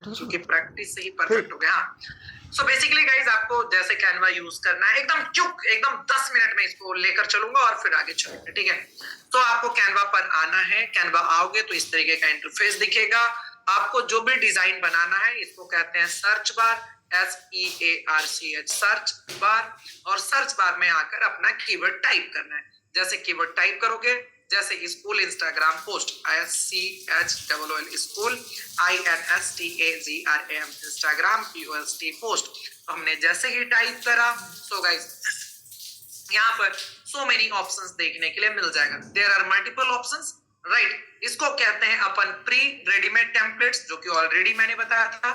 क्योंकि प्रैक्टिस से ही परफेक्ट हो गया। हाँ, सो बेसिकली गाइज आपको जैसे कैनवा यूज करना है एकदम चुप, एकदम 10 मिनट में इसको लेकर चलूंगा और फिर आगे चलेंगे, ठीक है। तो आपको कैनवा पर आना है। कैनवा आओगे तो इस तरीके का इंटरफेस दिखेगा। आपको जो भी डिजाइन बनाना है इसको कहते हैं search bar, SEARCH, search bar. और सर्च बार में आकर अपना कीवर्ड टाइप करना है। जैसे कीवर्ड टाइप करोगे, जैसे school Instagram post, SCHOOL school, INSTAGRAM Instagram, POST post. तो हमने जैसे ही टाइप करा, सो गाइस यहाँ पर सो मेनी ऑप्शंस देखने के लिए मिल जाएगा। There are multiple options, right. इसको कहते हैं अपन प्री रेडीमेड टेम्पलेट्स, जो कि ऑलरेडी मैंने बताया था।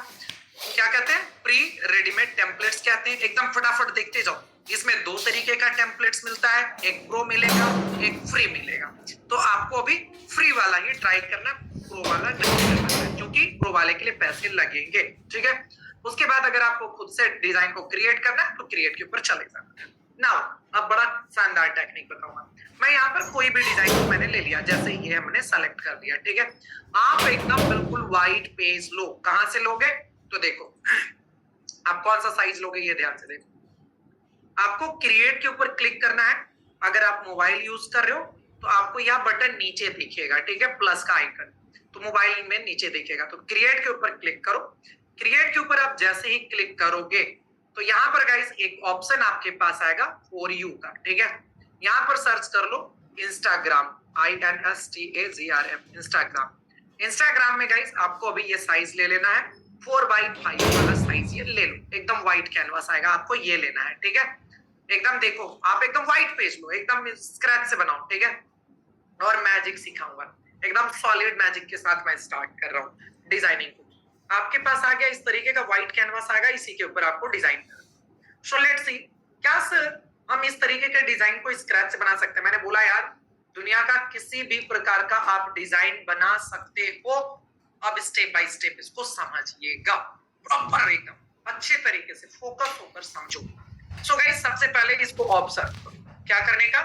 क्या कहते हैं? प्री रेडीमेड टेम्पलेट्स कहते हैं। एकदम फटाफट देखते जाओ। इसमें दो तरीके का टेम्पलेट्स मिलता है, एक प्रो मिलेगा, एक फ्री मिलेगा। तो आपको अभी फ्री वाला ही ट्राई करना, प्रो वाला नहीं करना है, क्योंकि प्रो वाले के लिए पैसे लगेंगे, ठीक है। उसके बाद अगर आपको खुद से डिजाइन को क्रिएट करना है तो क्रिएट के ऊपर चले जाना। नाउ अब बड़ा शानदार टेक्निक बताऊंगा मैं। यहाँ पर कोई भी डिजाइन को मैंने ले लिया, जैसे ये हमने सेलेक्ट कर दिया, ठीक है। आप एकदम बिल्कुल वाइट पेज लो। कहां से लोगे? तो देखो, आप कौन सा साइज लोगे ये ध्यान से देखो। आपको क्रिएट के ऊपर क्लिक करना है। अगर आप मोबाइल यूज कर रहे हो तो आपको यह बटन नीचे दिखेगा, ठीक है, प्लस का आइकन। तो मोबाइल में नीचे दिखेगा, तो क्रिएट के ऊपर क्लिक करो। क्रिएट के ऊपर आप जैसे ही क्लिक करोगे तो यहाँ पर गाइस एक ऑप्शन आपके पास आएगा फॉर यू का, ठीक है। यहाँ पर सर्च कर लो इंस्टाग्राम, INSTAGRAM इंस्टाग्राम। इंस्टाग्राम में गाइस आपको अभी ये साइज ले लेना है, 4x5 वाला साइज ये ले लो। एकदम व्हाइट कैनवास आएगा, आपको ये लेना है, ठीक है। एकदम देखो, आप एकदम व्हाइट पेज लो, एकदम स्क्रैच से बनाओ, ठीक है। और मैजिक सिखाऊंगा, एकदम सॉलिड मैजिक के साथ मैं स्टार्ट कर रहा हूँ डिजाइनिंग को। आपके पास आ गया इस तरीके का व्हाइट कैनवास आएगा, इसी के ऊपर आपको डिजाइन करना। सो लेट्स सी, क्या सर हम इस तरीके के डिजाइन को स्क्रैच से बना सकते हैं? मैंने बोला यार, दुनिया का किसी भी प्रकार का आप डिजाइन बना सकते हो। अब स्टेप बाय स्टेप इसको समझिएगा, प्रॉपर एकदम अच्छे तरीके से फोकस होकर समझो। सो गाइस सबसे पहले इसको ऑब्जर्व करो। क्या करने का?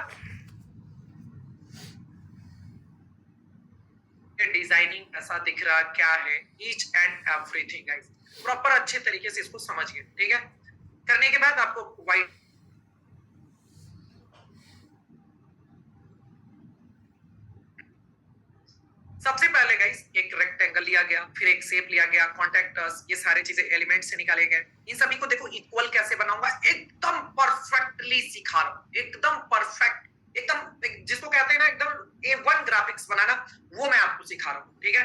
डिजाइनिंग ऐसा दिख रहा क्या है, each and everything guys proper अच्छे तरीके से इसको समझिए, ठीक है। करने के बाद आपको व्हाइट सबसे पहले गाइस एक रेक्टेंगल लिया गया, फिर एक शेप लिया गया, कॉन्टेक्टर्स, ये सारे चीजें एलिमेंट से निकाले गए। इन सभी को देखो इक्वल कैसे बनाऊंगा, एकदम परफेक्टली सिखा रहा हूं, एकदम परफेक्ट, एकदम जिसको कहते हैं ना एकदम A1 ग्राफिक्स बनाना, वो मैं आपको सिखा रहा हूं, ठीक है।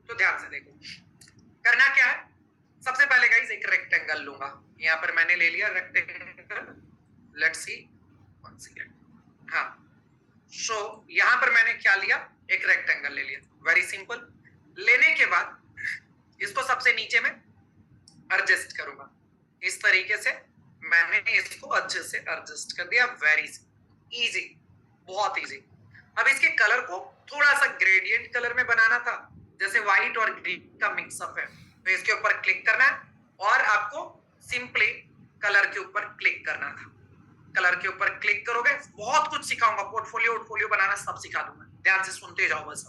तो ध्यान से देखो करना क्या है। सबसे पहले गाइस एक रेक्टेंगल लूंगा। यहाँ पर मैंने ले लिया rectangle, let's see one second. हाँ, सो यहाँ पर मैंने क्या लिया, एक रेक्टेंगल ले लिया। Very simple. लेने के बाद इसको सबसे नीचे में एडजस्ट करूंगा, इस तरीके से मैंने इसको अच्छे से एडजस्ट कर दिया। वेरी इजी, बहुत इजी। अब इसके कलर को थोड़ा सा ग्रेडियंट कलर में बनाना था, जैसे व्हाइट और ग्रीन का मिक्सअप है। तो इसके ऊपर क्लिक करना है और आपको सिंपली कलर के ऊपर क्लिक करना था। कलर के ऊपर क्लिक करोगे, बहुत कुछ सिखाऊंगा, पोर्टफोलियो बनाना सब सिखा दूंगा, ध्यान से सुनते जाओ बस।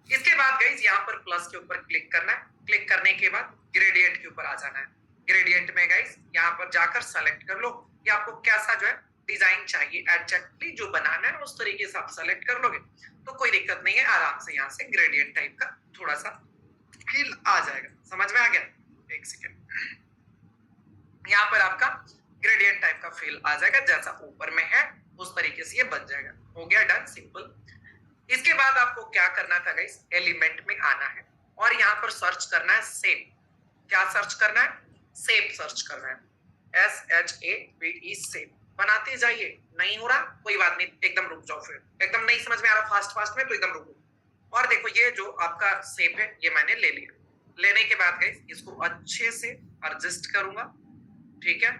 इसके बाद गाइस यहाँ पर प्लस के ऊपर क्लिक करना है। क्लिक करने के बाद ग्रेडियंट के ऊपर आ जाना है। ग्रेडियंट में गाइस यहाँ पर जाकर सेलेक्ट कर लो कि आपको कैसा जो है डिजाइन चाहिए, एग्जैक्टली जो बनाना है उस तरीके से आप सेलेक्ट कर लोगे तो कोई दिक्कत नहीं है। आराम से यहाँ से ग्रेडियंट टाइप का थोड़ा सा फील आ जाएगा। समझ में आ गया? एक सेकेंड। यहाँ पर आपका ग्रेडियंट टाइप का फील आ जाएगा, जैसा ऊपर में है उस तरीके से ये बन जाएगा। हो गया डन, सिंपल। इसके बाद आपको क्या करना था गाइस, एलिमेंट में आना है और यहाँ पर सर्च करना है शेप। क्या सर्च करना है? शेप सर्च करना है, SHAPE शेप। बनाते जाइए। नहीं हो रहा कोई बात नहीं, एकदम रुक जाओ। फिर एकदम नहीं समझ में आ रहा फास्ट में तो एकदम रुको। और देखो ये जो आपका शेप है ये मैंने ले लिया। लेने के बाद गाइस इसको अच्छे से एडजस्ट करूंगा, ठीक है।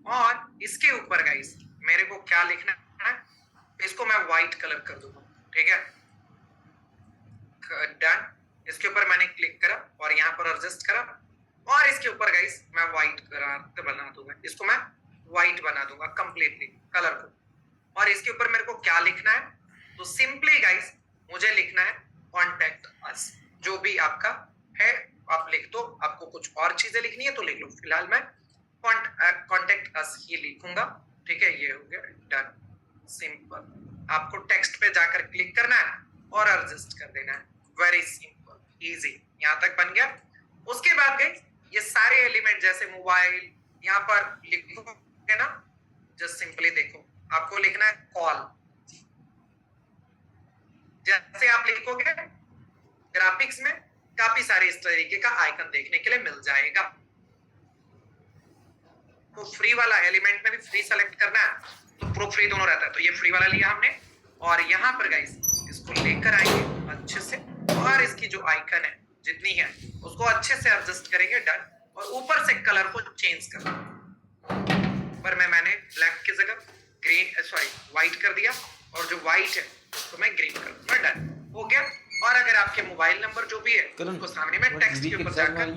और इसके ऊपर गाइस मेरे को क्या लिखना है, इसको मैं व्हाइट कलर कर दूंगा, ठीक है। डन। इसके ऊपर मैंने क्लिक करा और यहाँ पर एडजस्ट करा और इसके ऊपर गाइस मैं व्हाइट बना दूंगा। इसको मैं व्हाइट बना दूंगा कंप्लीटली कलर को। और इसके ऊपर मेरे को क्या लिखना है, तो सिंपली गाइस मुझे लिखना है कॉन्टेक्ट अस, जो भी आपका है आप लिख दो, आपको कुछ और चीजें लिखनी है तो लिख लो, फिलहाल मैं कॉन्टेक्ट अस ही लिखूंगा, ठीक है। ये हो गया डन, सिंपल। आपको टेक्स्ट पे जाकर क्लिक करना है और एडजस्ट कर देना है, वेरी सिंपल इजी। यहाँ तक बन गया। उसके बाद गई ये सारे एलिमेंट जैसे मोबाइल यहाँ पर लिखोगे ना, जस्ट सिंपली देखो आपको लिखना है कॉल। जैसे आप लिखोगे ग्राफिक्स में काफी सारे इस तरीके का आइकन देखने के लिए मिल जाएगा। तो फ्री वाला एलिमेंट में भी फ्री सेलेक्ट करना है तो प्रो फ्री दोनों रहता है, तो ये फ्री वाला लिया हमने। और यहाँ पर गाइस इसको लेकर आएंगे अच्छे से और इसकी जो आइकन है जितनी है उसको अच्छे से एडजस्ट करेंगे, डन। और ऊपर से कलर को चेंज करना, पर मैंने ब्लैक की जगह ग्रीन व्हाइट कर दिया और जो व्हाइट है तो मैं ग्रीन कर दूंगा, डन हो गया। और अगर आपके मोबाइल नंबर जो भी है उसको सामने में टेक्स्ट के ऊपर जाकर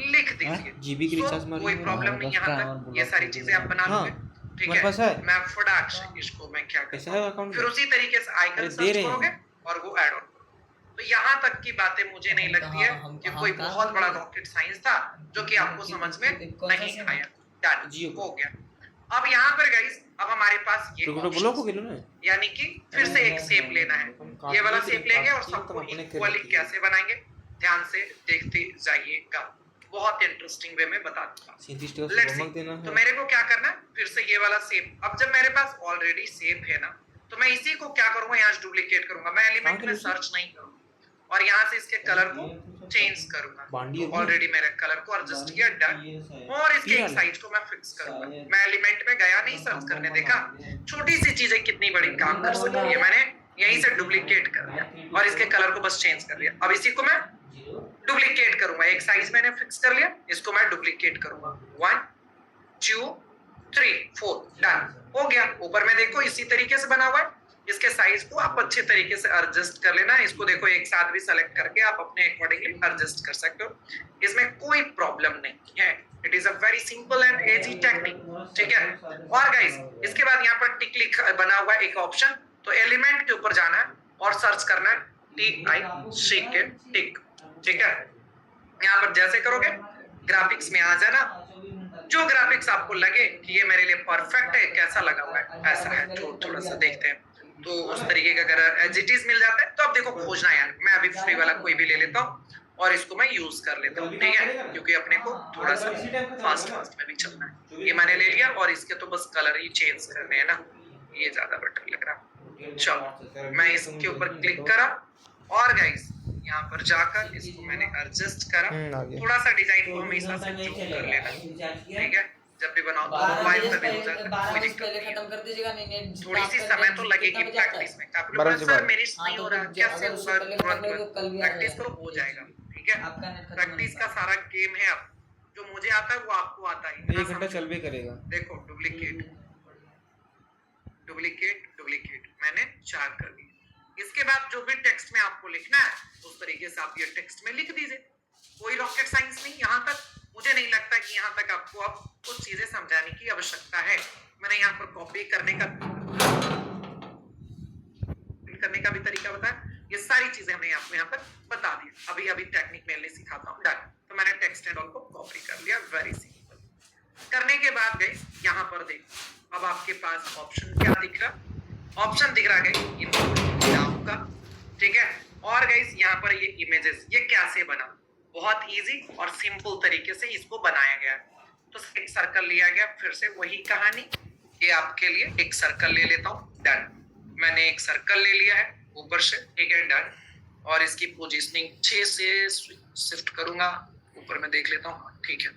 लिख दीजिए, जीबी की रिचार्ज कोई प्रॉब्लम नहीं। यहाँ तक ये सारी चीजें आप बना लोगे, ठीक है। मैं फटाक से इसको मैं क्या करता हूँ, फिर उसी तरीके से आइकन सर्च करोगे और वो ऐड ऑन। तो यहाँ तक की बातें मुझे नहीं लगती है कि कोई बहुत बड़ा रॉकेट साइंस था जो कि आपको समझ में नहीं आया, डन हो गया। अब यहाँ पर गाइस अब हमारे पास ये यानी कि फिर से एक शेप लेना है, ये वाला शेप लेंगे और सबको इक्वली कैसे बनाएंगे ध्यान से देखते जाइएगा, बहुत इंटरेस्टिंग वे में बता दूंगा। तो मेरे को क्या करना है, फिर से ये वाला शेप। अब जब मेरे पास ऑलरेडी शेप है ना तो मैं इसी को क्या करूंगा, यहाँ डुप्लीकेट करूंगा। मैं एलिमेंट में सर्च नहीं करूंगा और यहाँ से इसके कलर को चेंज करूंगा। ऑलरेडी मैंने कलर को एडजस्ट किया, डन। और इसके एक साइज को मैं फिक्स करूंगा। मैं एलिमेंट में गया नहीं सर्च करने, देखा छोटी सी चीजें कितनी बड़ी काम कर सकती है। मैंने यहीं से डुप्लीकेट कर दिया और इसके कलर को बस चेंज कर लिया। अब इसी को मैं डुप्लीकेट करूंगा, एक साइज मैंने फिक्स कर लिया, इसको मैं डुप्लीकेट करूंगा। 1 2 3 4 डन हो गया। ऊपर में देखो इसी तरीके से बना हुआ है, इसके साइज को आप अच्छे तरीके से एडजस्ट कर लेना। इसको देखो एक साथ भी सेलेक्ट करके आप अपने अकॉर्डिंगली एडजस्ट कर सकते हो, इसमें कोई प्रॉब्लम नहीं है। It is a very simple and easy technique, ठीक है। और गाइस इसके बाद यहाँ पर टिक लिख बना हुआ है एक ऑप्शन, तो एलिमेंट के ऊपर जाना है और सर्च करना है TICK टिक, ठीक है। यहाँ पर जैसे करोगे ग्राफिक्स में आ जाना, जो ग्राफिक्स आपको लगे कि ये मेरे लिए परफेक्ट है, कैसा लगा हुआ है ऐसा है, थोड़ा सा देखते हैं। तो उस तरीके का अगर एजिटीज मिल जाता है तो अब देखो खोजना है यार, मैं अभी फ्री वाला कोई भी ले लेता हूँ और इसको मैं यूज कर लेता हूँ, ठीक है, क्योंकि अपने को थोड़ा सा फास्ट में भी चलना है। ये मैंने ले लिया और इसके तो बस कलर ही चेंज करने हैं ना, ये ज्यादा बेटर लग रहा। चलो मैं इसके ऊपर क्लिक करा और गाइस यहाँ पर जाकर इसको मैंने एडजस्ट करा, थोड़ा सा डिजाइन को हमेशा से जूम कर लेना, ठीक है। जब भी बनाओ तो मोबाइल में भी हो जाता है, कोई दिक्कत नहीं है। थोड़ी सी समय तो लगेगी प्रैक्टिस में, सर मेरी नहीं हो रहा, कैसे होगा, प्रैक्टिस तो हो जाएगा, ठीक है। प्रैक्टिस का सारा गेम है, अब जो मुझे आता है वो आपको आता है, 1 घंटा चल भी करेगा। देखो डुप्लीकेट डुप्लीकेट डुप्लीकेट मैंने 4 कर दी। इसके बाद जो भी टेक्स्ट में आपको लिखना है उस तरीके से आप ये टेक्स्ट में लिख दीजिए, कोई रॉकेट साइंस नहीं। यहाँ तक मुझे नहीं लगता कि यहाँ तक आपको अब कुछ चीजें समझाने की आवश्यकता है। मैंने यहाँ पर कॉपी करने का भी तरीका बताया, ये सारी चीजें हमने आपको यहाँ पर बता दी। अभी अभी टेक्निक मेनली सिखाता हूँ, डन। तो मैंने टेक्स्ट एंड ऑल को कॉपी कर लिया, वेरी सिंपल। करने के बाद गाइस यहाँ पर देखो अब आपके पास ऑप्शन क्या दिख रहा, ऑप्शन दिख रहा है इनपुट नाउ का, ठीक है। और गाइस यहाँ पर ये इमेजेस ये कैसे बना, बहुत इजी और सिंपल तरीके से इसको बनाया गया है। तो एक सर्कल लिया गया, फिर से वही कहानी, ये आपके लिए एक सर्कल ले लेता हूँ, डन। मैंने एक सर्कल ले लिया है ऊपर से, ठीक है, डन। और इसकी पोजीशनिंग 6 से शिफ्ट करूंगा, ऊपर में देख लेता हूँ, ठीक है।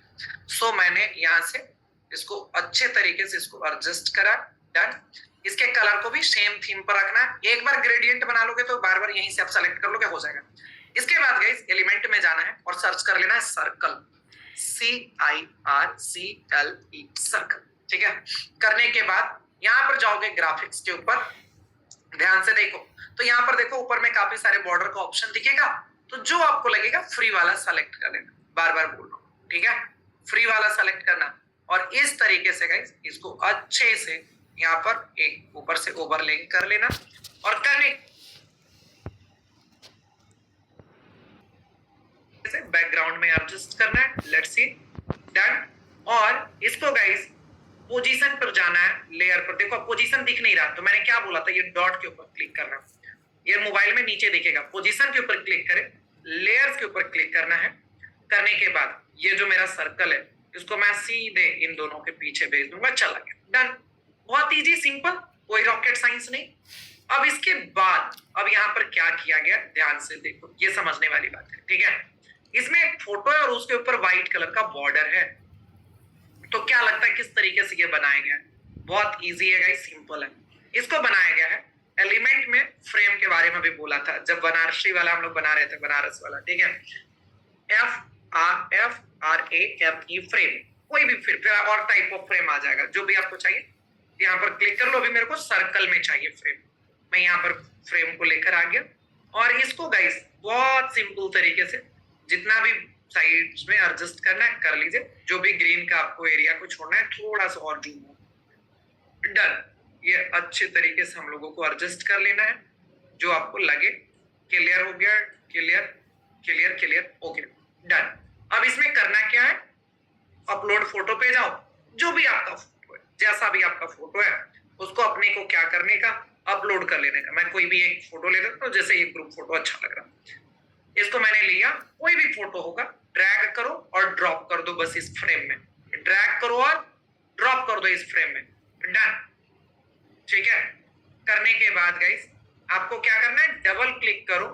सो मैंने यहाँ से इसको अच्छे तरीके से इसको एडजस्ट करा, डन। इसके कलर को भी सेम थीम पर रखना है। एक बार ग्रेडियंट बना लोगे तो बार बार यहीं से आप सेलेक्ट कर लोगे, हो जाएगा। इसके बाद गाइस एलिमेंट में जाना है और सर्च कर लेना है सर्कल, CIRCLE सर्कल, ठीक है। करने के बाद यहाँ पर जाओगे ग्राफिक्स के ऊपर, ध्यान से देखो तो यहाँ पर देखो ऊपर में काफी सारे बॉर्डर का ऑप्शन दिखेगा, तो जो आपको लगेगा फ्री वाला सेलेक्ट कर लेना, बार बार बोल रहा हूँ, ठीक है, फ्री वाला सेलेक्ट करना। और इस तरीके से गाइस इसको अच्छे से यहाँ पर एक ऊपर से ओवरले कर लेना और करने से बैकग्राउंड में एडजस्ट करना है। Let's see, done. और इसको गाइस पोजीशन पर जाना है, लेयर पर। देखो पोजीशन दिख नहीं रहा, तो मैंने क्या बोला था, ये डॉट के ऊपर क्लिक करना। ये मोबाइल में नीचे दिखेगा, पोजीशन के ऊपर क्लिक करें, लेयर्स के ऊपर क्लिक करना है। करने के बाद ये जो मेरा सर्कल है, इसको मैं सीधे इन दोनों के पीछे भेज दूंगा, चला गया, डन। बहुत इजी, सिंपल, कोई रॉकेट साइंस नहीं। अब इसके बाद अब यहाँ पर क्या किया गया, ध्यान से देखो, ये समझने वाली बात है, ठीक है। इसमें एक फोटो है और उसके ऊपर व्हाइट कलर का बॉर्डर है। तो क्या लगता है किस तरीके से ये बनाया गया है? बहुत इजी है गाइस, सिंपल है। इसको बनाया गया है एलिमेंट में, फ्रेम के बारे में भी बोला था जब बनारसी वाला हम लोग बना रहे थे, बनारस वाला, ठीक है। FRE फ्रेम, कोई भी फिर और टाइप ऑफ फ्रेम आ जाएगा, जो भी आपको चाहिए यहाँ पर क्लिक कर लो। अभी मेरे को सर्कल में चाहिए फ्रेम, मैं यहाँ पर फ्रेम को लेकर आ गया। और इसको गाइस बहुत सिंपल तरीके से जितना भी साइड्स में एडजस्ट करना है कर लीजिए। जो भी ग्रीन का आपको एरिया को छोड़ना है, थोड़ा सा और जूम हो, डन। ये अच्छे तरीके से हम लोगों को एडजस्ट कर लेना है, जो आपको लगे। क्लियर हो गया, clear clear clear, okay, done. अब इसमें करना क्या है, अपलोड फोटो पे जाओ, जो भी आपका फोटो है, जैसा भी आपका फोटो है, उसको अपने को क्या करने का, अपलोड कर लेने का। मैं कोई भी एक फोटो ले लेता हूँ, जैसे ये ग्रुप फोटो अच्छा लग रहा, इसको मैंने लिया। कोई भी फोटो होगा, ड्रैग करो और ड्रॉप कर दो, बस इस फ्रेम में ड्रैग करो और ड्रॉप कर दो इस फ्रेम में, डन, ठीक है। करने के बाद गाइस आपको क्या करना है, डबल क्लिक करो,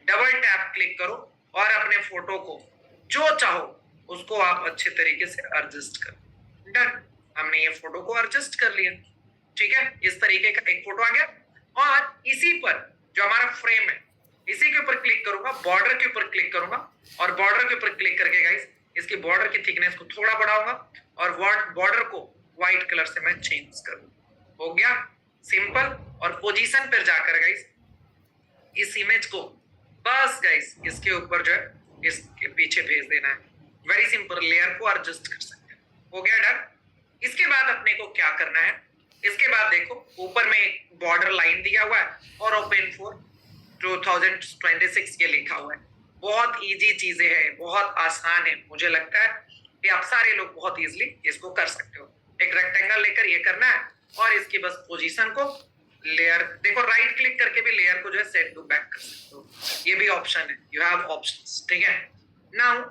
डबल टैप क्लिक करो और अपने फोटो को जो चाहो उसको आप अच्छे तरीके से एडजस्ट करो, डन। हमने ये फोटो को एडजस्ट कर लिया, ठीक है। इस तरीके का एक फोटो आ गया। और इसी पर जो हमारा फ्रेम है, इसी के ऊपर क्लिक करूंगा, बॉर्डर के ऊपर क्लिक करूंगा और बॉर्डर के ऊपर क्लिक करके गाइस इसकी बॉर्डर की थिकनेस को थोड़ा बढ़ाऊंगा और बॉर्डर को व्हाइट कलर से मैं चेंज करूंगा। हो गया, सिंपल। और पोजीशन पर जाकर गाइस इस इमेज को बस गाइस इसके ऊपर जो है इसके पीछे भेज देना है। वेरी सिंपल, लेयर को एडजस्ट कर सकते हैं। हो गया, डन। इसके बाद अपने को क्या करना है, इसके बाद देखो ऊपर में एक बॉर्डर लाइन दिया हुआ है और ओपन फॉर 2026 ये लिखा हुआ है। बहुत इजी चीजें हैं, बहुत आसान है। मुझे लगता है कि आप सारे लोग बहुत इजीली इसको कर सकते हो। एक रेक्टेंगल लेकर ये करना है और इसकी बस पोजीशन को लेयर, देखो राइट क्लिक करके भी लेयर को जो है सेट टू बैक कर सकते हो, ये भी ऑप्शन है, यू हैव ऑप्शंस, ठीक है। नाउ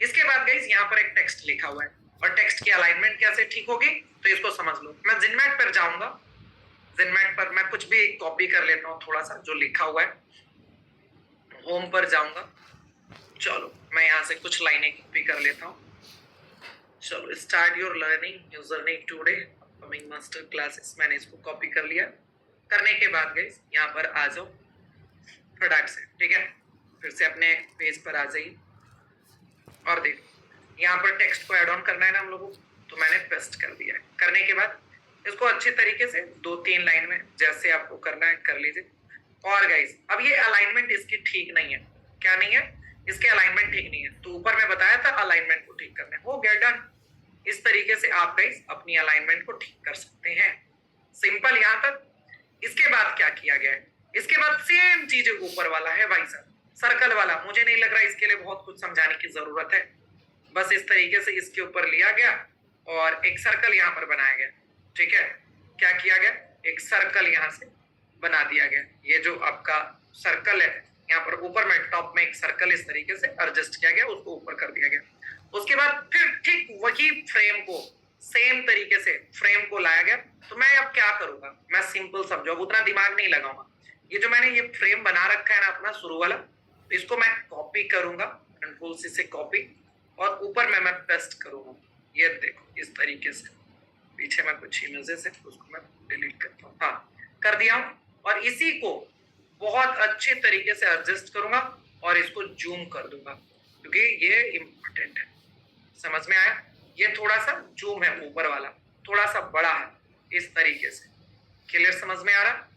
इसके बाद गाइस यहाँ पर एक टेक्स्ट लिखा हुआ है और टेक्स्ट की अलाइनमेंट कैसे ठीक होगी तो इसको समझ लो। मैं जिनमैट पर जाऊंगा, जिनमैट पर मैं कुछ भी कॉपी कर लेता हूँ, थोड़ा सा जो लिखा हुआ है। होम पर जाऊंगा, चलो मैं यहाँ से कुछ लाइनें कॉपी कर लेता हूँ। चलो, start your learning user name today upcoming master classes, मैंने इसको कॉपी कर लिया। करने के बाद गाइस यहाँ पर आ जाओ फटाक से, ठीक है। फिर से अपने पेज पर आ जाइए और देखो यहाँ पर टेक्स्ट को ऐड ऑन करना है ना हम लोगों को, तो मैंने पेस्ट कर दिया है। करने के बाद इसको अच्छे तरीके से 2-3 लाइन में जैसे आपको करना है कर लीजिए। और गाइस अब ये अलाइनमेंट इसकी ठीक नहीं है, क्या नहीं है, इसके अलाइनमेंट ठीक नहीं है, तो ऊपर मैं बताया था अलाइनमेंट को ठीक करना है। हो गया, डन। इस तरीके से आप गाइस अपनी अलाइनमेंट को ठीक कर सकते हैं, सिंपल यहाँ तक। इसके बाद क्या किया गया है, इसके बाद सेम चीज ऊपर वाला है भाई साहब, सर्कल वाला। मुझे नहीं लग रहा इसके लिए बहुत कुछ समझाने की जरूरत है, बस इस तरीके से इसके ऊपर लिया गया और एक सर्कल यहाँ पर बनाया गया, ठीक है। क्या किया गया, एक सर्कल यहाँ से बना दिया गया। ये जो आपका सर्कल है यहाँ पर ऊपर में टॉप में एक सर्कल इस तरीके से एडजस्ट किया गया, उसको ऊपर कर दिया गया। उसके बाद फिर ठीक वही फ्रेम को सेम तरीके से फ्रेम को लाया गया। तो मैं अब क्या करूंगा, मैं सिंपल समझो, अब उतना दिमाग नहीं लगाऊंगा। ये जो मैंने ये फ्रेम बना रखा है ना अपना शुरू वाला, तो इसको मैं कॉपी करूंगा, कंट्रोल सी से कॉपी, और ऊपर में मैं पेस्ट करूंगा। ये देखो इस तरीके से, पीछे में कुछ इमेजेस है उसको मैं डिलीट करता हूँ, हाँ कर दिया हूँ। और इसी को बहुत अच्छे तरीके से एडजस्ट करूंगा और इसको जूम कर दूंगा, क्योंकि ये इम्पोर्टेंट है। समझ में आया, ये थोड़ा सा जूम है, ऊपर वाला थोड़ा सा बड़ा है, इस तरीके से। क्लियर, समझ में आ रहा,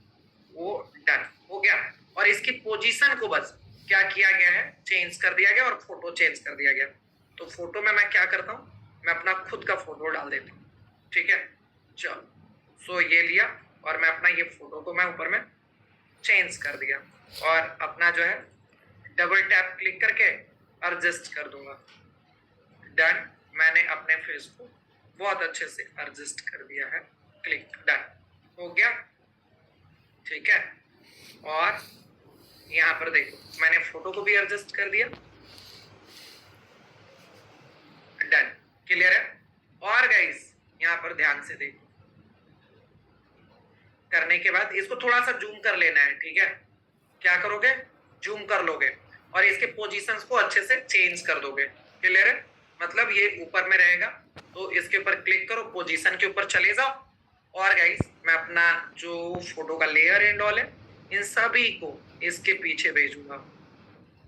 वो डन हो गया। और इसकी पोजीशन को बस क्या किया गया है, चेंज कर दिया गया और फोटो चेंज कर दिया गया। तो फोटो में मैं क्या करता हूँ, मैं अपना खुद का फोटो डाल देता हूँ, ठीक है। चलो, सो ये लिया और मैं अपना ये फोटो को मैं ऊपर में चेंज कर दिया और अपना जो है डबल टैप क्लिक करके एडजस्ट कर दूंगा। डन, मैंने अपने फेस को बहुत अच्छे से एडजस्ट कर दिया है। क्लिक, डन हो गया। ठीक है, और यहाँ पर देखो मैंने फोटो को भी एडजस्ट कर दिया। डन, क्लियर है। और गाइस यहाँ पर ध्यान से देखो, करने के बाद इसको थोड़ा सा जूम कर लेना है। ठीक है, क्या करोगे, जूम कर लोगे और इसके पोजीशंस को अच्छे से चेंज कर दोगे। क्लियर है, मतलब ये ऊपर में रहेगा तो इसके ऊपर क्लिक करो, पोजीशन के ऊपर चले जाओ। और गाइस मैं अपना जो फोटो का लेयर एंड ऑल है इन सभी को इसके पीछे भेजूंगा।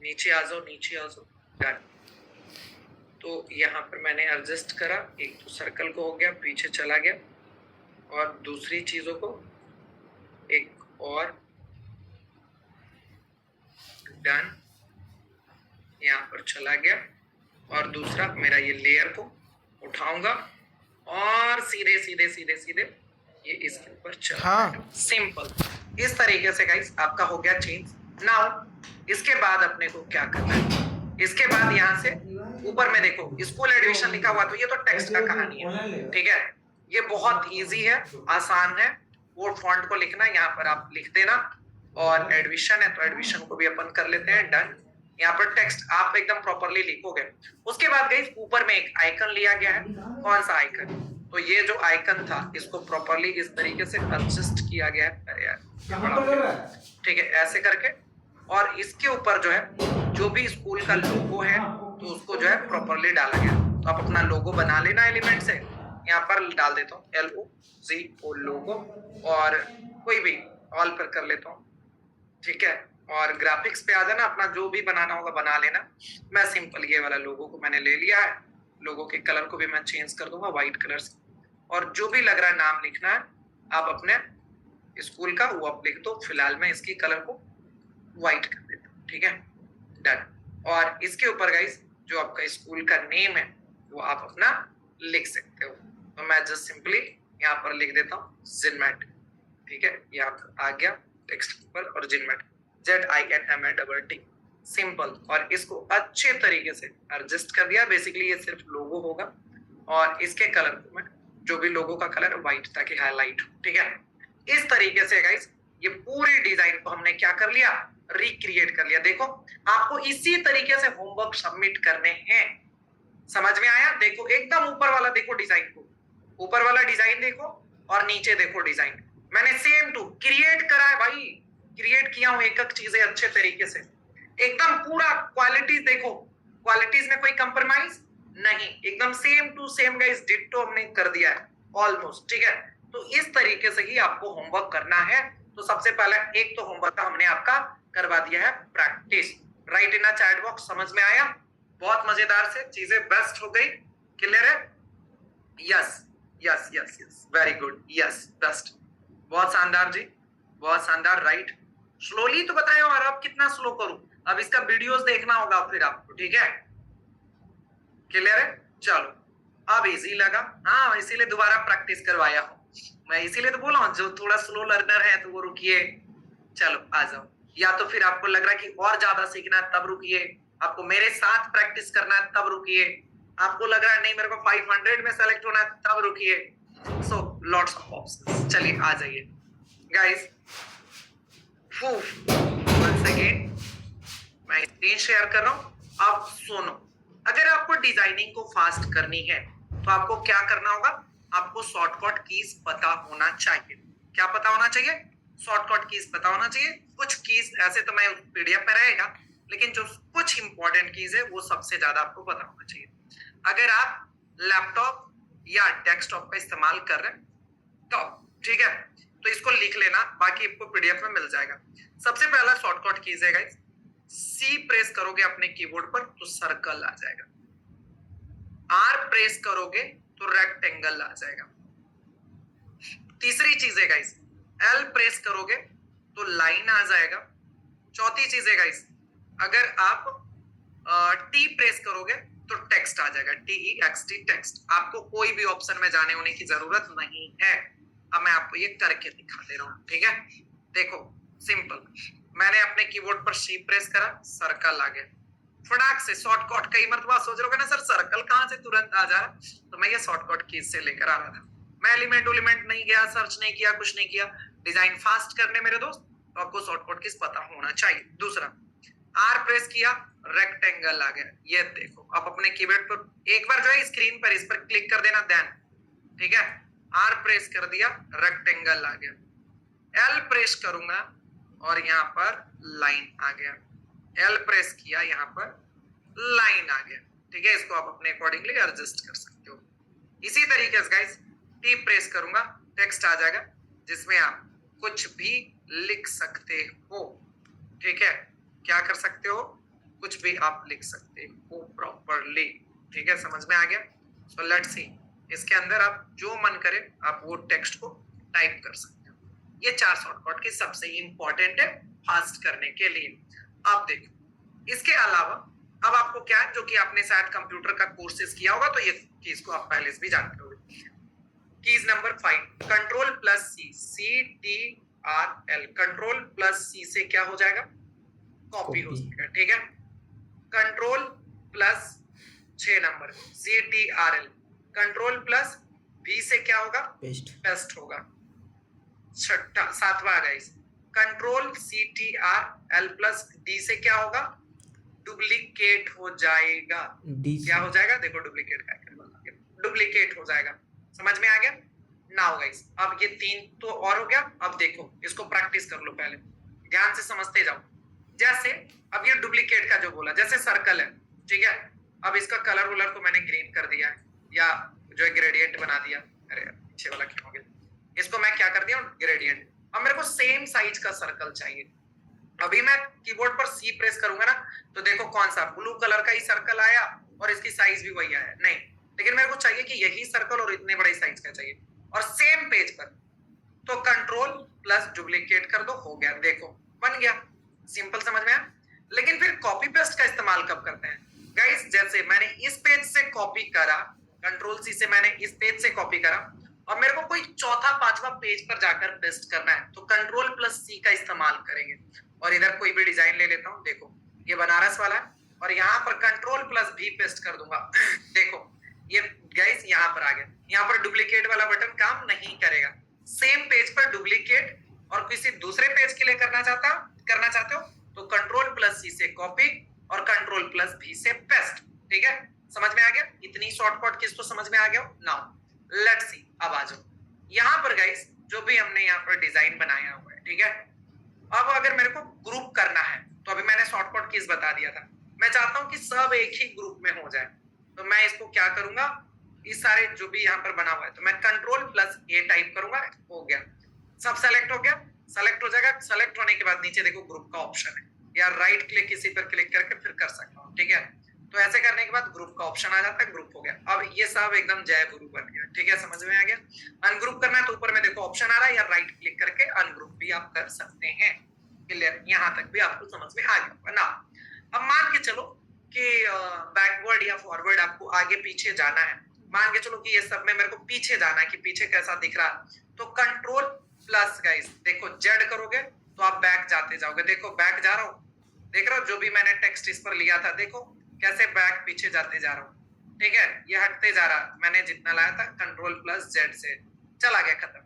नीचे आ जाओ, नीचे आ जाओ। डन, तो यहाँ पर मैंने एडजस्ट करा, एक तो सर्कल को हो गया, पीछे चला गया, और दूसरी चीजों को एक और। डन, यहाँ पर चला गया, और दूसरा मेरा ये लेयर को उठाऊंगा और सीधे सीधे सीधे सीधे ये इसके ऊपर चला। हाँ, सिंपल। इस तरीके से गाइस आपका हो गया चेंज। नाउ इसके बाद अपने को क्या करना है, इसके बाद यहाँ से ऊपर में देखो स्कूल एडमिशन लिखा हुआ, तो ये तो टेक्स्ट का कहानी है। ठीक है, ये बहुत इजी है, आसान है। वो फॉन्ट को लिखना, यहाँ पर आप लिख देना, और एडमिशन है तो एडमिशन को भी अपन कर लेते हैं। डन, यहाँ पर टेक्स्ट आप एकदम प्रॉपरली लिखोगे। उसके बाद गाइस ऊपर में एक आइकन लिया गया है। कौन सा आइकन, तो ये जो आइकन था इसको प्रॉपरली इस तरीके से एडजस्ट किया गया है। अरे यार, ठीक है, ऐसे करके, और इसके ऊपर जो है जो भी स्कूल का लोगो है तो उसको जो है प्रॉपरली डाला गया। तो आप अपना लोगो बना लेना एलिमेंट से। यहाँ पर डाल देता हूँ LOGO लोगो, और कोई भी ऑल पर कर लेता हूँ। ठीक है, और ग्राफिक्स पे आ जाना, अपना जो भी बनाना होगा बना लेना। मैं सिंपल ये वाला लोगो को मैंने ले लिया है। लोगो के कलर को भी मैं चेंज कर दूंगा व्हाइट कलर से, और जो भी लग रहा है नाम लिखना है आप अपने स्कूल का वो आप लिख दो। फिलहाल मैं इसकी कलर को व्हाइट कर देता हूँ। ठीक है, डन। और इसके ऊपर गाइस जो आपका स्कूल का नेम है वो आप अपना लिख सकते हो। तो मैं जस्ट सिंपली यहाँ पर लिख देता हूँ जिनमेट। ठीक है, यहाँ पर आ गया टेक्स्ट के ऊपर, और जिनमेट ZINMATT, सिंपल। और इसको अच्छे तरीके से एडजस्ट कर दिया। बेसिकली ये सिर्फ लोगो होगा, और इसके कलर को मैं जो भी लोगो का कलर है व्हाइट, ताकि हाईलाइट हो। ठीक है, इस तरीके से गाइस ये पूरी डिजाइन को हमने क्या कर लिया, रिक्रिएट कर लिया। देखो आपको इसी तरीके से होमवर्क सबमिट करने हैं। समझ में आया? देखो एकदम ऊपर वाला देखो डिजाइन को, ऊपर वाला डिजाइन देखो, और नीचे देखो डिजाइन। मैंने सेम टू क्रिएट करा है भाई, क्रिएट किया हूं एक एक चीजें अच्छे तरीके से, एकदम पूरा क्वालिटीज देखो, क्वालिटीज में कोई कंप्रोमाइज नहीं, एकदम same to same guys ditto हमने कर दिया है ऑलमोस्ट। ठीक है, तो इस तरीके से ही आपको होमवर्क करना है। तो सबसे पहले एक तो होमवर्क का हमने आपका करवा दिया है practice. Right in a chat box, समझ में आया? बहुत मजेदार से चीजें बेस्ट हो गई। क्लियर है? Yes yes yes yes, very good, yes best, बहुत शानदार जी, बहुत शानदार। राइट, स्लोली तो बताएं, और अब कितना स्लो करूं, अब इसका वीडियोस देखना होगा फिर आपको। ठीक है, क्लियर है? चलो, अब इजी लगा, हाँ इसीलिए दोबारा प्रैक्टिस करवाया हूं मैं, इसीलिए तो बोला हूं जो थोड़ा स्लो लर्नर है तो वो रुकिए। चलो आ जाओ, या तो फिर आपको लग रहा है कि और ज्यादा सीखना है तब रुकिए, आपको मेरे साथ प्रैक्टिस करना है तब रुकिए, आपको लग रहा है नहीं मेरे को 500 में सेलेक्ट होना है तब रुकिए। सो लॉट्स ऑफ ऑप्शंस, चलिए आ जाइए गाइस। वंस अगेन मैं स्क्रीन शेयर कर रहा हूं। अब सुनो, अगर आपको डिजाइनिंग को फास्ट करनी है तो आपको क्या करना होगा, आपको शॉर्टकट कीज पता होना चाहिए। क्या पता होना चाहिए? शॉर्टकट कीज पता होना चाहिए। कुछ कीज ऐसे तो मैं PDF में रहेगा, लेकिन जो कुछ इंपॉर्टेंट कीज है वो सबसे ज्यादा आपको पता होना चाहिए। अगर आप लैपटॉप या डेस्कटॉप का इस्तेमाल कर रहे हैं तो ठीक है, तो इसको लिख लेना, बाकी आपको PDF में मिल जाएगा। सबसे पहला शॉर्टकट कीज है गाइस, C प्रेस करोगे अपने कीबोर्ड पर तो सर्कल आ जाएगा, R प्रेस करोगे तो रेक्टेंगल आ जाएगा। तीसरी चीज है गाइस, L प्रेस करोगे तो लाइन आ जाएगा। चौथी चीज है गाइस, अगर आप T प्रेस करोगे तो टेक्स्ट आ जाएगा, TEXT टेक्स्ट। आपको कोई भी ऑप्शन में जाने होने की जरूरत नहीं है। अब मैं आपको ये करके दिखा दे रहा हूं। ठीक है, देखो सिंपल, मैंने अपने कीबोर्ड पर C प्रेस करा, सर्कल आ गया, फटाक से शॉर्टकट, कई मरतबा सोच रहे हो ना सर सर्कल कहाँ से तुरंत आ जा रहा, तो मैं ये शॉर्टकट कीज से लेकर आ रहा था। मैं एलिमेंट नहीं गया, सर्च नहीं किया, कुछ नहीं किया, डिजाइन फास्ट करने मेरे दोस्त, तो आपको शॉर्टकट कीज पता होना चाहिए। दूसरा, आर प्रेस किया, रेक्टेंगल आ गया, ये देखो। अब अपने कीबोर्ड पर एक बार जो है स्क्रीन पर इस पर क्लिक कर देना, देन ठीक है, आर प्रेस कर दिया, रेक्टेंगल आ गया। एल प्रेस करूंगा और यहाँ पर लाइन आ गया, एल प्रेस किया, यहाँ पर लाइन आ गया, ठीक है। इसको आप अपने अकॉर्डिंगली एडजस्ट कर सकते हो। इसी तरीके से गाइस टी प्रेस करूंगा, टेक्स्ट आ जाएगा जिसमें आप कुछ भी लिख सकते हो, ठीक है। क्या कर सकते हो, कुछ भी आप लिख सकते हो प्रॉपरली, ठीक है, समझ में आ गया। सो लेट्स सी, इसके अंदर आप जो मन करे आप वो टेक्स्ट को टाइप कर सकते हो। ये 4 शॉर्टकट की सबसे इंपॉर्टेंट है फास्ट करने के लिए। अब देखो, इसके अलावा अब आपको क्या है, जो कि आपने शायद कंप्यूटर का कोर्सेज किया होगा, तो ये कीज को आप पहले से भी जानते हो। Keys number 5, control plus C, C T R L, control plus C से क्या हो जाएगा, कॉपी हो जाएगा, ठीक है। Control plus 6 number C T R L, control plus V से क्या होगा, पेस्ट होगा। छठा, सातवां guys, control C T R L plus D से क्या होगा, डुप्लीकेट हो जाएगा। क्या हो जाएगा, देखो डुप्लीकेट का, डुप्लीकेट हो जाएगा, समझ में आ गया। नाउ गाइस, अब ये 3 तो और हो गया। अब देखो, इसको प्रैक्टिस कर लो, पहले ध्यान से समझते जाओ। जैसे अब ये डुप्लीकेट का जो बोला, जैसे सर्कल है, ठीक है, अब इसका कलर वलर को मैंने ग्रीन कर दिया है, या जो है ग्रेडियंट बना दिया। अरे पीछे वाला क्या हो गया, इसको मैं क्या कर दिया, ग्रेडियंट। अब मेरे को सेम साइज का सर्कल चाहिए। अभी मैं कीबोर्ड पर सी प्रेस करूंगा ना, तो देखो कौन सा ब्लू कलर का ही सर्कल आया और इसकी साइज भी वही आया, नहीं, लेकिन मेरे को चाहिए कि यही सर्कल और इतने बड़े साइज का चाहिए और सेम पेज पर, तो कंट्रोल प्लस डुप्लीकेट कर दो, हो गया, देखो बन गया, सिंपल, समझ में आया। लेकिन फिर कॉपी पेस्ट का इस्तेमाल कब करते हैं गाइस, जैसे मैंने इस पेज से कॉपी करा, कंट्रोल सी से मैंने इस पेज से कॉपी करा, और मेरे को कोई चौथा पांचवा पेज पर जाकर पेस्ट करना है, तो कंट्रोल प्लस सी का इस्तेमाल करेंगे। और इधर कोई भी डिजाइन ले लेता हूं, देखो ये बनारस वाला है, और यहाँ पर कंट्रोल प्लस भी पेस्ट कर दूंगा देखो ये गाइस यहाँ पर आ गया। यहाँ पर डुप्लीकेट वाला बटन काम नहीं करेगा। सेम पेज पर डुप्लीकेट और किसी दूसरे पेज के लिए करना चाहते हो तो कंट्रोल प्लस सी से कॉपी और कंट्रोल प्लस भी से पेस्ट, ठीक है, समझ में आ गया। इतनी शॉर्टकट किस तो समझ में आ गया। नाउ लेट्स सी, अब आ जाओ यहाँ पर गाइस, जो भी हमने यहाँ पर डिजाइन बनाया हुआ है, ठीक है। अब अगर मेरे को ग्रुप करना है, तो अभी मैंने शॉर्टकट कीज बता दिया था, मैं चाहता हूं कि सब एक ही ग्रुप में हो जाए, तो मैं इसको क्या करूंगा, इस सारे जो भी यहाँ पर बना हुआ है, तो मैं कंट्रोल प्लस ए टाइप करूंगा, हो गया, सब सेलेक्ट हो गया, सेलेक्ट हो जाएगा। सेलेक्ट होने के बाद नीचे देखो ग्रुप का ऑप्शन है, या राइट क्लिक इसी पर क्लिक करके फिर कर सकता हूँ, ठीक है। तो ऐसे करने के बाद ग्रुप का ऑप्शन आ जाता है, ग्रुप हो गया। अब ये सब एकदम जय गुरु बन गया, ठीक है, समझ में आ गया। अनग्रुप करना है तो ऊपर में देखो ऑप्शन आ रहा है, या राइट क्लिक करके अनग्रुप भी आप कर सकते हैं। क्लियर, यहाँ तक भी आपको समझ में आ गया ना। अब मान के चलो कि बैकवर्ड या फॉरवर्ड आपको आगे पीछे जाना है, मान के चलो कि ये सब में मेरे को पीछे जाना है, कि पीछे कैसा दिख रहा है, तो कंट्रोल प्लस गाइस देखो जेड करोगे तो आप बैक जाते जाओगे, देखो बैक जा रहा हूँ, देख रहे हो, जो भी मैंने टेक्स्ट इस पर लिया था, देखो कैसे बैक पीछे जाते जा रहा हूँ, ठीक है, ये हटते जा रहा, मैंने जितना लाया था कंट्रोल प्लस जेड से चला गया, खत्म,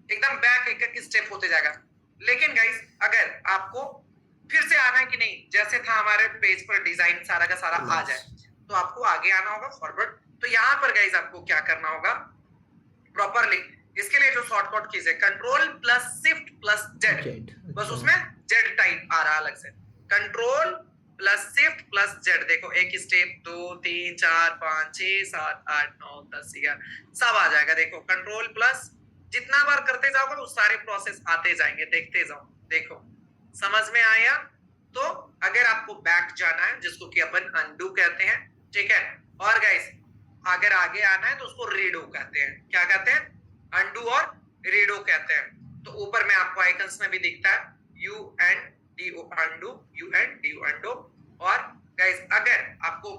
एकदम बैक एक एक स्टेप होते जाएगा। लेकिन गाइस अगर आपको फिर से आना है कि नहीं, जैसे था हमारे पेज पर डिजाइन सारा का सारा आ जाए, तो आपको आगे आना होगा फॉरवर्ड। तो यहाँ पर गाइस आपको क्या करना होगा प्रॉपरली, इसके लिए जो शॉर्टकट कीज है control plus shift plus Z, बस उसमें जेड टाइप आ रहा अलग से, control plus shift plus Z, देखो एक स्टेप 2 3 4 5 6 7 8 9 10 11 सब आ जाएगा। देखो कंट्रोल प्लस जितना बार करते जाओगे वो सारे प्रोसेस आते जाएंगे, देखते जाओ, देखो समझ में आया। तो अगर आपको बैक जाना है, जिसको कि अपन अनडू कहते हैं, ठीक है, और गाइस अगर आगे आना है तो उसको रीडो कहते हैं, क्या कहते हैं, अनडू और रीडो कहते हैं। तो ऊपर में आपको आइकन्स में भी दिखता है U and D O undo, U and D O undo. और गाइस अगर आपको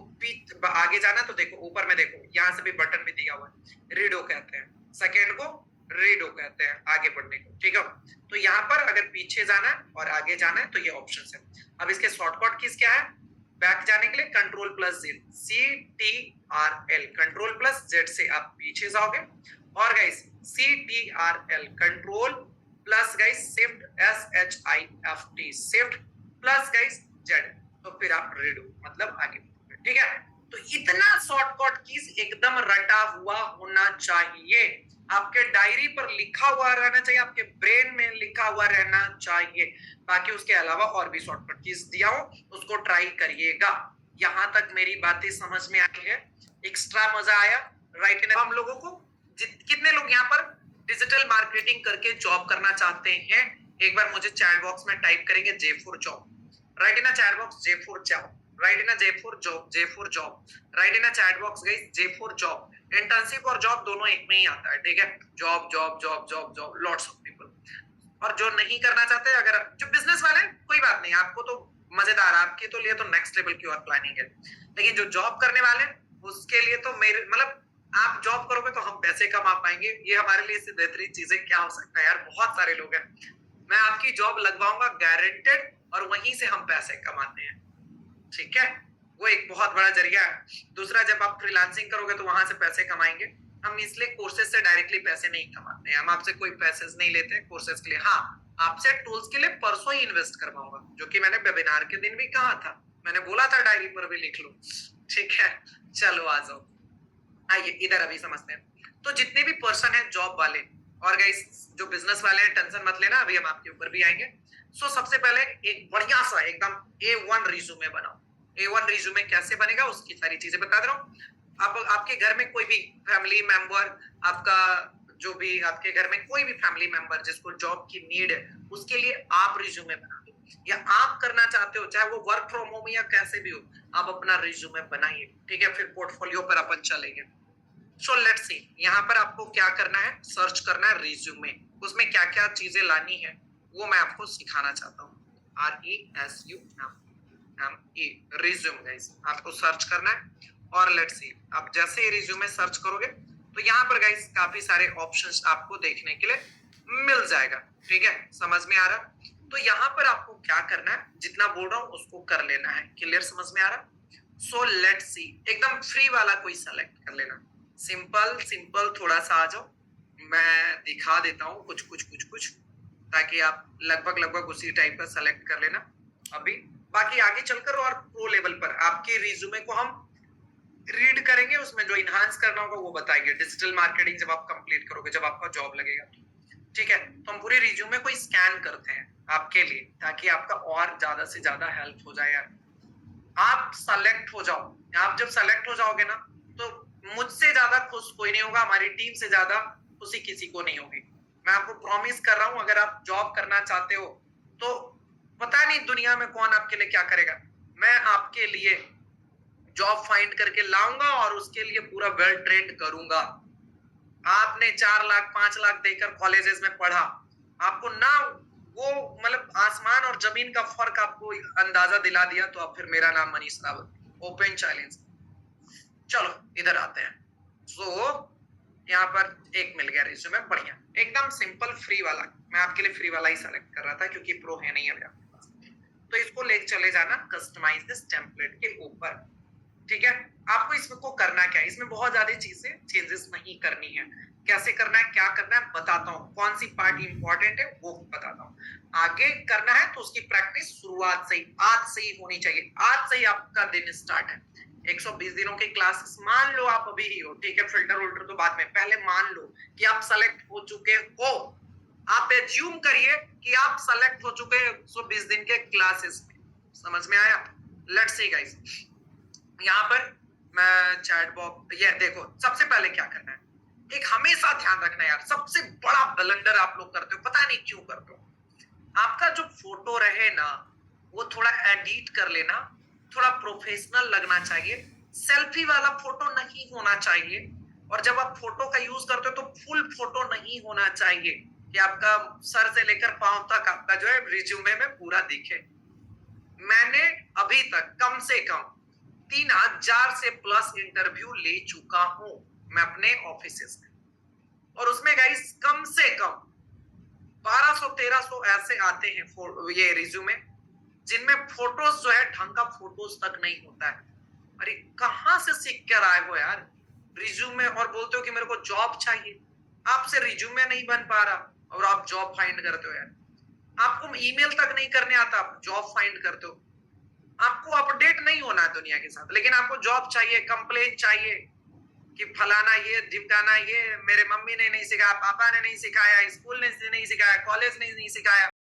आगे जाना है तो देखो ऊपर में देखो यहाँ से भी बटन भी दिया हुआ है, रीडो कहते हैं, सेकेंड को रीडो कहते हैं आगे बढ़ने को, ठीक है। तो यहाँ पर अगर पीछे जाना है और आगे जाना है तो ये ऑप्शन है। अब इसके शॉर्टकट कीज क्या है, बैक जाने के लिए control plus Z, CTRL, control plus Z से आप पीछे जाओगे, और guys CTRL control plus guys shift SHIFT shift plus guys Z, तो फिर आप रेडो मतलब आगे बढ़ोगे, ठीक है। तो इतना शॉर्टकट कीज एकदम रटा हुआ होना चाहिए, आपके डायरी पर लिखा हुआ रहना चाहिए, आपके ब्रेन में लिखा हुआ रहना चाहिए। बाकी उसके अलावा और भी शॉर्टकट कीज दिया हो उसको ट्राई करिएगा। यहां तक मेरी बातें समझ में आई है, एक्स्ट्रा मजा आया, राइट। हम लोगों को कितने लोग यहाँ पर डिजिटल मार्केटिंग करके जॉब करना चाहते हैं, एक बार मुझे चैट बॉक्स में टाइप करेंगे J4 जॉब, राइट इन chat box J4 job, right इन J4 job, J4 job, right इन chat box guys J4 job. Internship और जॉब दोनों एक में ही आता है, ठीक है। Job job job job job, lots of people. और जो नहीं करना चाहते, अगर जो बिजनेस वाले, कोई बात नहीं, आपको तो मजेदार, आपके तो लिए तो नेक्स्ट लेवल की और प्लानिंग है, लेकिन जो जॉब करने वाले उसके लिए तो मेरे मतलब आप जॉब करोगे तो हम पैसे कमा पाएंगे, ये हमारे लिए इससे बेहतरीन चीजें क्या हो सकता है यार। बहुत सारे लोग हैं, मैं आपकी जॉब लगवाऊंगा गारंटेड, और वहीं से हम पैसे कमाते हैं, ठीक है। वो एक बहुत बड़ा जरिया है। दूसरा, जब आप फ्रीलांसिंग करोगे तो वहां से पैसे कमाएंगे। हम इसलिए कोर्सेज से डायरेक्टली पैसे नहीं कमाते हैं, हम आपसे कोई पैसे नहीं लेते कोर्सेज के लिए। हाँ, आपसे टूल्स के लिए परसों ही इन्वेस्ट करवाऊंगा, जो कि मैंने वेबिनार के दिन भी कहा था, मैंने बोला था डायरी पर भी लिख लो, ठीक है। चलो आ जाओ, आइए इधर अभी समझते हैं। तो जितने भी पर्सन है जॉब वाले और गाइस जो बिजनेस वाले हैं, टेंशन मत लेना, अभी हम आपके ऊपर भी आएंगे। सो सबसे पहले एक बढ़िया सा एकदम A1 रिज्यूमे बनाओ। A1 रिज्यूमे कैसे बनेगा उसकी सारी चीजें बता दे रहा हूँ। अब आपके घर में कोई भी फैमिली मेंबर, आपका जो भी आपके घर में कोई भी फैमिली मेंबर जिसको जॉब की नीड है, उसके लिए आप रिज्यूमे बना दो, या आप करना चाहते हो, चाहे वो वर्क फ्रॉम होम या कैसे भी हो, आप अपना रिज्यूमे बनाइए, ठीक है। फिर पोर्टफोलियो पर अपन चलेंगे। सो लेट्स सी, यहाँ पर आपको क्या करना है, सर्च करना है रिज्यूमे, उसमें क्या क्या चीजें लानी है वो मैं आपको सिखाना चाहता हूँ। RESUME, रिज्यूम गाइस, आपको सर्च करना है। और लेट्स सी, आप जैसे ही रिज्यूमे सर्च करोगे तो यहाँ पर गाइस काफी सारे ऑप्शंस आपको देखने के लिए मिल जाएगा, ठीक है। समझ में आ रहा? तो यहाँ पर आपको क्या करना है, जितना बोल रहा हूँ उसको कर लेना है। क्लियर, समझ में आ रहा? सो लेट्स सी, एकदम फ्री वाला कोई सेलेक्ट कर लेना, सिंपल सिंपल थोड़ा सा आ जाओ, मैं दिखा देता हूँ कुछ कुछ कुछ कुछ, ताकि आप लगभग लगभग उसी टाइप का सेलेक्ट कर लेना अभी। बाकी आगे चलकर और प्रो लेवल पर आपके रिज्यूमे को हम रीड करेंगे, उसमें जो इनहांस करना होगा वो बताएंगे। डिजिटल मार्केटिंग जब आप कंप्लीट करोगे, जब आपका जॉब लगेगा, ठीक है। तो हम पूरे रिज्यूमे को स्कैन करते हैं आपके लिए, ताकि आपका और ज्यादा से ज्यादा हेल्प हो जाए यार। आप सेलेक्ट हो जाओ, आप जब सेलेक्ट हो जाओगे ना, तो मुझसे ज्यादा खुश कोई नहीं होगा, हमारी टीम से ज्यादा खुशी किसी को नहीं होगी। मैं आपको प्रॉमिस कर रहा हूं, अगर आप जॉब करना चाहते हो तो पता नहीं दुनिया में कौन आपके लिए क्या करेगा, मैं आपके लिए जॉब फाइंड करके लाऊंगा और उसके लिए पूरा वेल ट्रेंड करूंगा। आपने 4 लाख 5 लाख देकर कॉलेजेस में पढ़ा, आपको ना वो मतलब आसमान और जमीन का फर्क आपको अंदाजा दिला दिया, तो अब फिर मेरा नाम मनीष रावत, ओपन चैलेंज। चलो इधर आते हैं। सो यहाँ पर एक मिल गया रिज्यूमे, बढ़िया एकदम सिंपल फ्री वाला। मैं आपके लिए फ्री वाला ही सेलेक्ट कर रहा था क्योंकि प्रो है नहीं अभी आपके पास। तो इसको ले चले जाना कस्टमाइज दिस टेम्पलेट के ऊपर, ठीक है। आपको इसको करना क्या है, इसमें बहुत ज्यादा चीजें चेंजेस नहीं करनी है। कैसे करना है, क्या करना है बताता हूँ, कौन सी पार्ट इंपॉर्टेंट है वो बताता हूँ। आगे करना है तो उसकी प्रैक्टिस शुरुआत से ही, आज से ही होनी चाहिए। आज से ही आपका दिन स्टार्ट है। 120 दिनों की क्लासेस मान लो आप अभी ही हो, ठीक है। फिल्टर उल्टर तो बाद में, पहले मान लो कि आप सेलेक्ट हो चुके हो। आप एज्यूम करिए कि आप सेलेक्ट हो चुके हैं 120 दिन के क्लासेस में। समझ में आया? लेट्स सी गाइस, यहाँ पर मैं चैट बॉक्स, ये देखो सबसे पहले क्या करना है, एक हमेशा ध्यान रखना यार, सबसे बड़ा ब्लंडर आप लोग करते हो, पता नहीं क्यों करते हो। आपका जो फोटो रहे ना, वो थोड़ा एडिट कर लेना, थोड़ा प्रोफेशनल लगना चाहिए। सेल्फी वाला फोटो नहीं होना चाहिए, और जब आप फोटो का यूज करते हो तो फुल फोटो नहीं होना चाहिए कि आपका सर से लेकर पांव तक आपका जो है रिज्यूमे में पूरा दिखे। मैंने अभी तक कम से कम 3000 से प्लस इंटरव्यू ले चुका हूं मैं अपने ऑफिस में, और उसमें गाइस कम से कम 1200-1300 ऐसे आते हैं ये रिज्यूमे, जिनमें फोटोज जो है ढंग का फोटोज तक नहीं होता है। अरे कहाँ से सीख कर आए हो यार? रिज्यूमे और बोलते हो कि मेरे को जॉब चाहिए। आपसे रिज्यूमे नहीं बन पा रहा और आप जॉब फाइंड करते हो यार। आपको ईमेल तक नहीं करने आता, आप जॉब फाइंड करते हो। आपको अपडेट नहीं होना है दुनिया के साथ, लेकिन आपको जॉब चाहिए, कंप्लेन चाहिए कि फलाना ये, ढिमकाना ये, मेरे मम्मी ने नहीं सिखाया, पापा ने नहीं सिखाया, स्कूल ने नहीं सिखाया, कॉलेज ने नहीं सिखाया।